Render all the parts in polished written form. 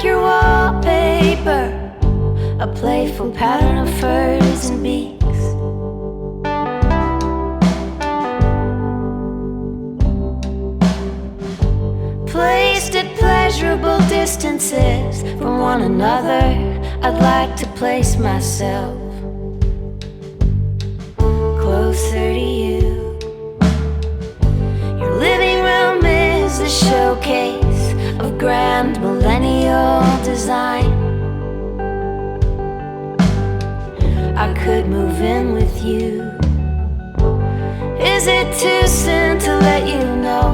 your wallpaper, a playful pattern of furs and beaks. Placed at pleasurable distances from one another, I'd like to place myself closer to you. Your living room is a showcase of grand millennial design. I could move in with you. Is it too soon to let you know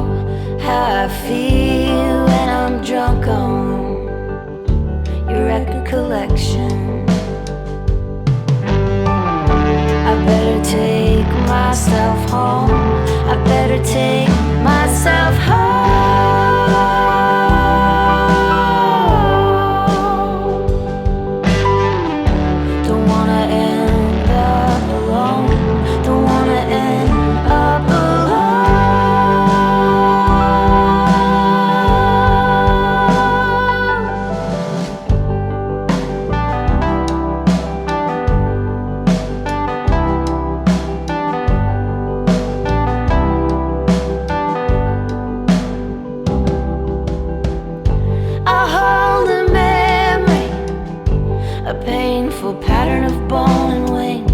how I feel when I'm drunk on your record collection? I better take myself home. I better take myself home. Don't wanna end up alone. Don't wanna end up alone. A painful pattern of bone and wing.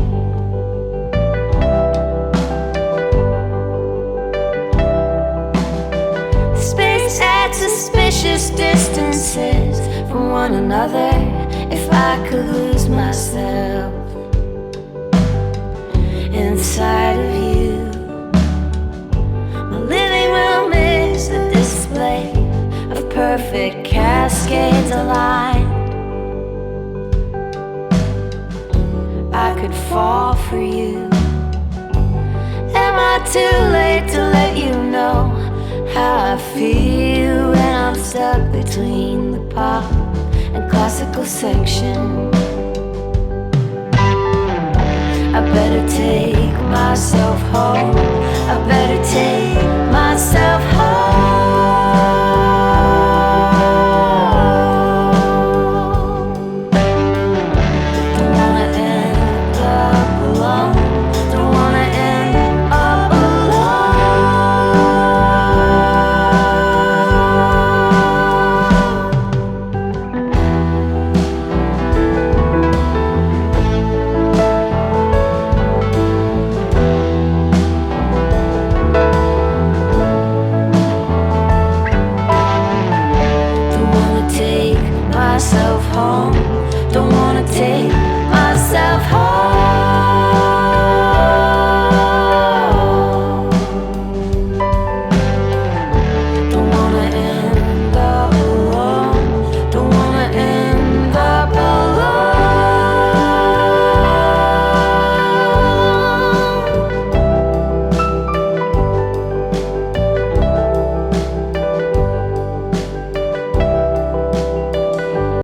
Space at suspicious distances from one another. If I could lose myself inside of you. My living room is a display of perfect cascades aligned. I could fall for you. Am I too late to let you know how I feel when I'm stuck between the pop and classical section? I better take myself home. I better take myself home.